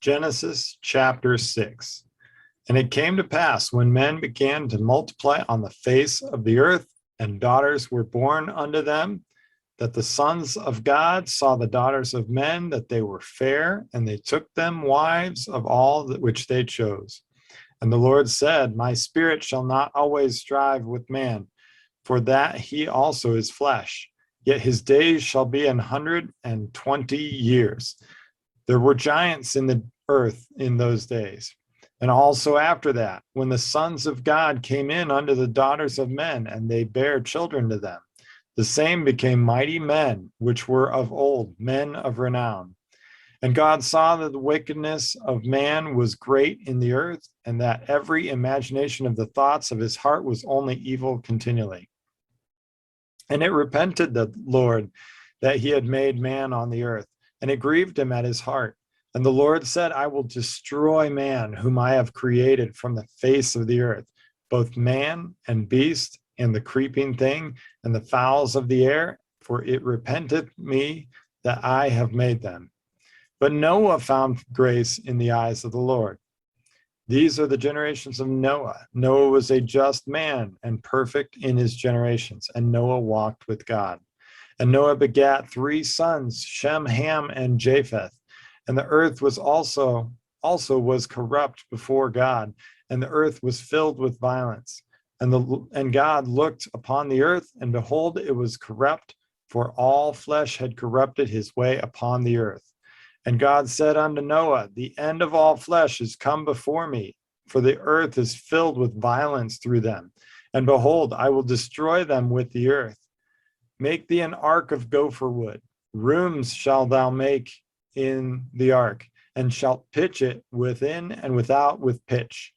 Genesis chapter 6. And it came to pass, when men began to multiply on the face of the earth, and daughters were born unto them, that the sons of God saw the daughters of men, that they were fair, and they took them wives of all which they chose. And the Lord said, My spirit shall not always strive with man, for that he also is flesh. Yet his days shall be 120 years. There were giants in the earth in those days. And also after that, when the sons of God came in unto the daughters of men, and they bare children to them, the same became mighty men, which were of old, men of renown. And God saw that the wickedness of man was great in the earth, and that every imagination of the thoughts of his heart was only evil continually. And it repented the Lord that he had made man on the earth, and it grieved him at his heart. And the Lord said, I will destroy man, whom I have created from the face of the earth, both man and beast, and the creeping thing, and the fowls of the air, for it repenteth me that I have made them. But Noah found grace in the eyes of the Lord. These are the generations of Noah. Noah was a just man and perfect in his generations, and Noah walked with God. And Noah begat 3 sons, Shem, Ham, and Japheth. And the earth was also was corrupt before God, and the earth was filled with violence. And God looked upon the earth, and behold, it was corrupt, for all flesh had corrupted his way upon the earth. And God said unto Noah, The end of all flesh is come before me, for the earth is filled with violence through them. And behold, I will destroy them with the earth. Make thee an ark of gopher wood. Rooms shalt thou make in the ark, and shalt pitch it within and without with pitch.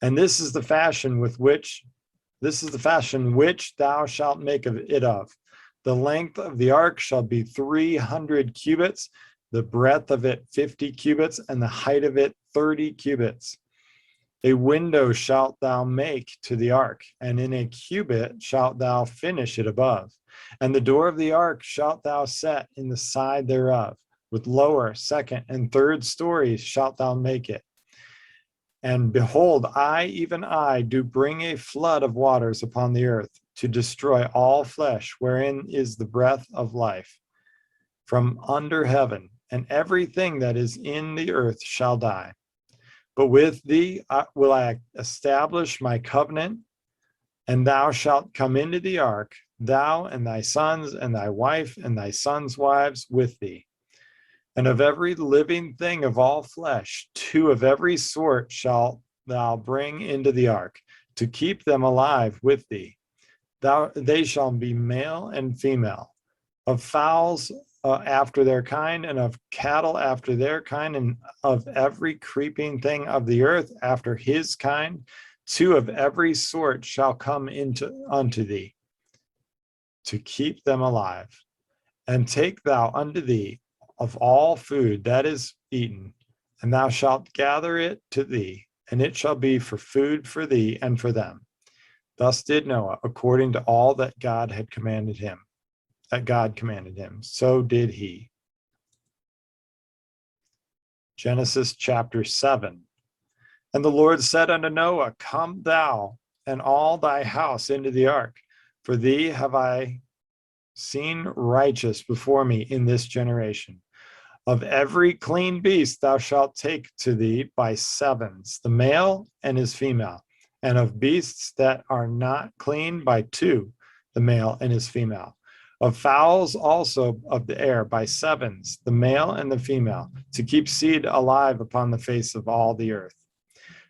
And this is the fashion which thou shalt make of it of. The length of the ark shall be 300 cubits, the breadth of it 50 cubits, and the height of it 30 cubits. A window shalt thou make to the ark, and in a cubit shalt thou finish it above. And the door of the ark shalt thou set in the side thereof. With lower, second, and third stories shalt thou make it. And behold, I, even I, do bring a flood of waters upon the earth, to destroy all flesh, wherein is the breath of life, from under heaven, and everything that is in the earth shall die. But with thee will I establish my covenant, and thou shalt come into the ark, thou and thy sons, and thy wife, and thy sons' wives with thee. And of every living thing of all flesh, 2 of every sort shalt thou bring into the ark, to keep them alive with thee. They shall be male and female, of fowls after their kind, and of cattle after their kind, and of every creeping thing of the earth after his kind. 2 of every sort shall come unto thee, to keep them alive. And take thou unto thee of all food that is eaten, and thou shalt gather it to thee, and it shall be for food for thee and for them. Thus did Noah, according to all that God commanded him, so did he. Genesis chapter 7. And the Lord said unto Noah, Come thou and all thy house into the ark, for thee have I seen righteous before me in this generation. Of every clean beast thou shalt take to thee by 7s, the male and his female, and of beasts that are not clean by 2, the male and his female. Of fowls also of the air by 7s, the male and the female, to keep seed alive upon the face of all the earth.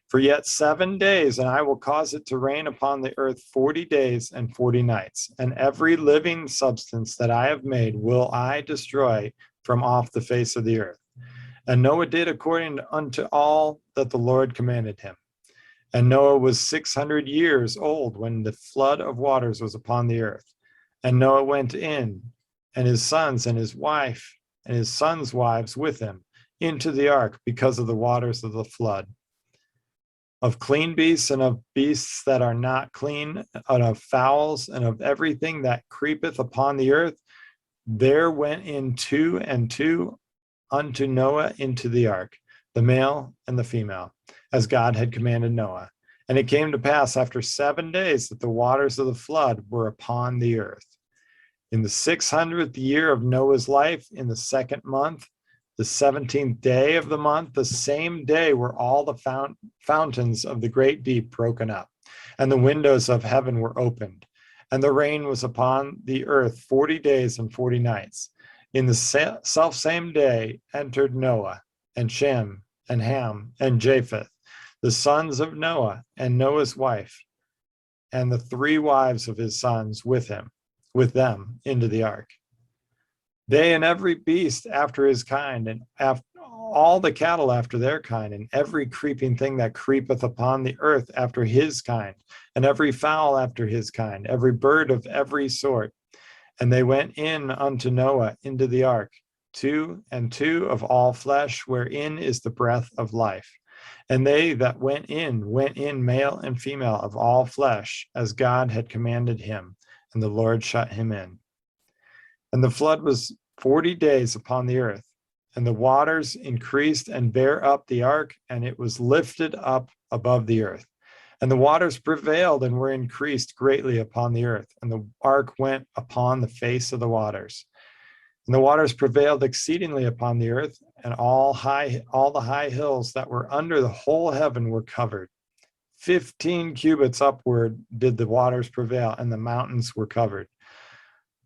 For yet 7 days, and I will cause it to rain upon the earth 40 days and 40 nights, and every living substance that I have made will I destroy from off the face of the earth. And Noah did according unto all that the Lord commanded him. And Noah was 600 years old when the flood of waters was upon the earth. And Noah went in, and his sons and his wife and his sons' wives with him, into the ark because of the waters of the flood. Of clean beasts and of beasts that are not clean, and of fowls and of everything that creepeth upon the earth, there went in 2 and 2 unto Noah into the ark, the male and the female, as God had commanded Noah. And it came to pass after 7 days that the waters of the flood were upon the earth. In the 600th year of Noah's life, in the 2nd month, the 17th day of the month, the same day were all the fountains of the great deep broken up, and the windows of heaven were opened, and the rain was upon the earth 40 days and 40 nights. In the selfsame day entered Noah, and Shem, and Ham, and Japheth, the sons of Noah, and Noah's wife, and the 3 wives of his sons with them into the ark. They and every beast after his kind, and all the cattle after their kind, and every creeping thing that creepeth upon the earth after his kind, and every fowl after his kind, every bird of every sort. And they went in unto Noah into the ark, 2 and 2 of all flesh, wherein is the breath of life. And they that went in male and female of all flesh, as God had commanded him, and the Lord shut him in. And the flood was 40 days upon the earth, and the waters increased and bare up the ark, and it was lifted up above the earth. And the waters prevailed and were increased greatly upon the earth, and the ark went upon the face of the waters. And the waters prevailed exceedingly upon the earth, and all the high hills that were under the whole heaven were covered. 15 cubits upward did the waters prevail, and the mountains were covered.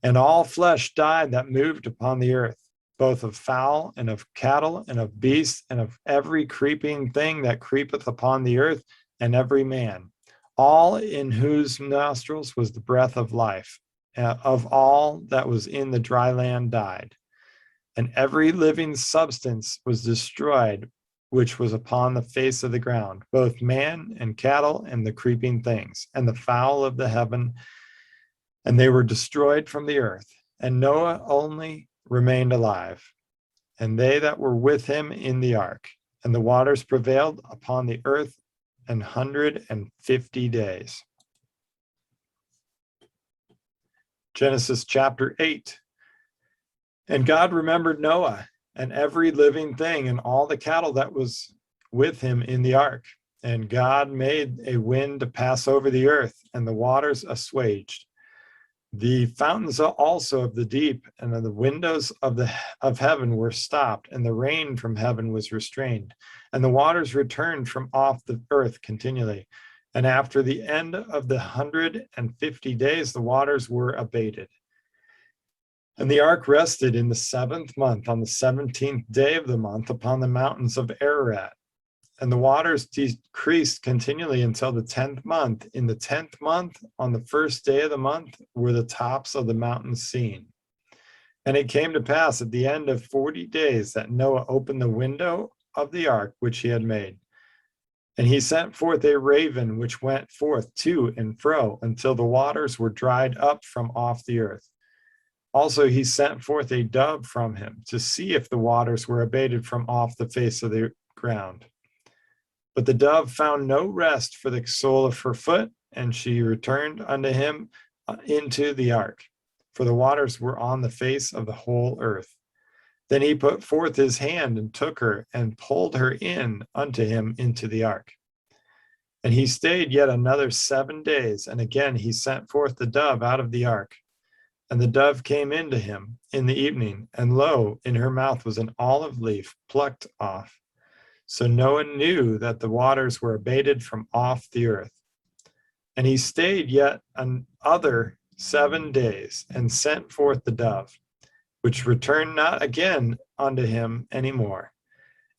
And all flesh died that moved upon the earth, both of fowl and of cattle and of beasts and of every creeping thing that creepeth upon the earth, and every man, all in whose nostrils was the breath of life, of all that was in the dry land died. And every living substance was destroyed, which was upon the face of the ground, both man and cattle and the creeping things, and the fowl of the heaven, and they were destroyed from the earth. And Noah only remained alive, and they that were with him in the ark. And the waters prevailed upon the earth 150 days. Genesis chapter 8. And God remembered Noah and every living thing and all the cattle that was with him in the ark. And God made a wind to pass over the earth, and the waters assuaged. The fountains also of the deep and of the windows of heaven were stopped, and the rain from heaven was restrained, and the waters returned from off the earth continually. And after the end of the 150 days, the waters were abated. And the ark rested in the 7th month, on the 17th day of the month, upon the mountains of Ararat. And the waters decreased continually until the 10th month. In the 10th month, on the 1st day of the month, were the tops of the mountains seen. And it came to pass at the end of 40 days that Noah opened the window of the ark which he had made. And he sent forth a raven which went forth to and fro until the waters were dried up from off the earth. Also he sent forth a dove from him to see if the waters were abated from off the face of the ground. But the dove found no rest for the sole of her foot, and she returned unto him into the ark, for the waters were on the face of the whole earth. Then he put forth his hand and took her and pulled her in unto him into the ark. And he stayed yet another 7 days, and again he sent forth the dove out of the ark. And the dove came into him in the evening, and lo, in her mouth was an olive leaf plucked off. So Noah knew that the waters were abated from off the earth. And he stayed yet another 7 days, and sent forth the dove, which returned not again unto him any more.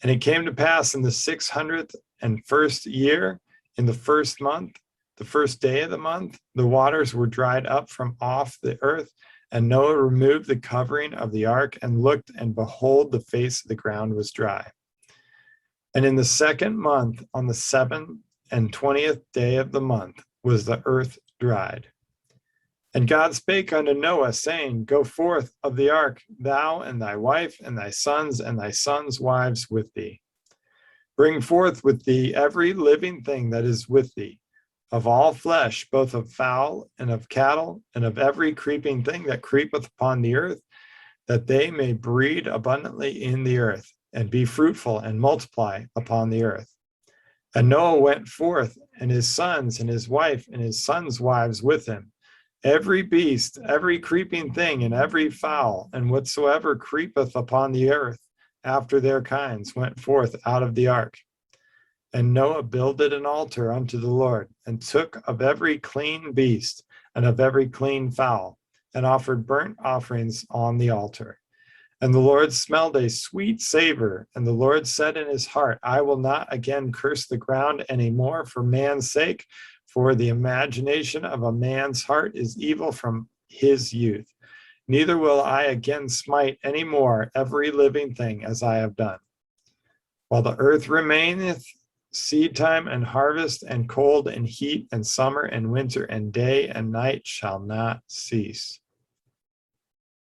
And it came to pass in the 601st year, in the 1st month, the 1st day of the month, the waters were dried up from off the earth, and Noah removed the covering of the ark, and looked, and behold, the face of the ground was dry. And in the 2nd month, on the 7th and 20th day of the month, was the earth dried. And God spake unto Noah, saying, Go forth of the ark, thou and thy wife, and thy sons wives with thee. Bring forth with thee every living thing that is with thee, of all flesh, both of fowl and of cattle, and of every creeping thing that creepeth upon the earth, that they may breed abundantly in the earth. and be fruitful and multiply upon the earth. And Noah went forth, and his sons and his wife and his sons' wives with him. Every beast, every creeping thing, and every fowl, and whatsoever creepeth upon the earth after their kinds, went forth out of the ark. And Noah builded an altar unto the Lord, and took of every clean beast and of every clean fowl, and offered burnt offerings on the altar. And the Lord smelled a sweet savor. And the Lord said in his heart, I will not again curse the ground any more for man's sake, for the imagination of a man's heart is evil from his youth. Neither will I again smite any more every living thing as I have done. While the earth remaineth, seed time and harvest, and cold and heat, and summer and winter, and day and night shall not cease.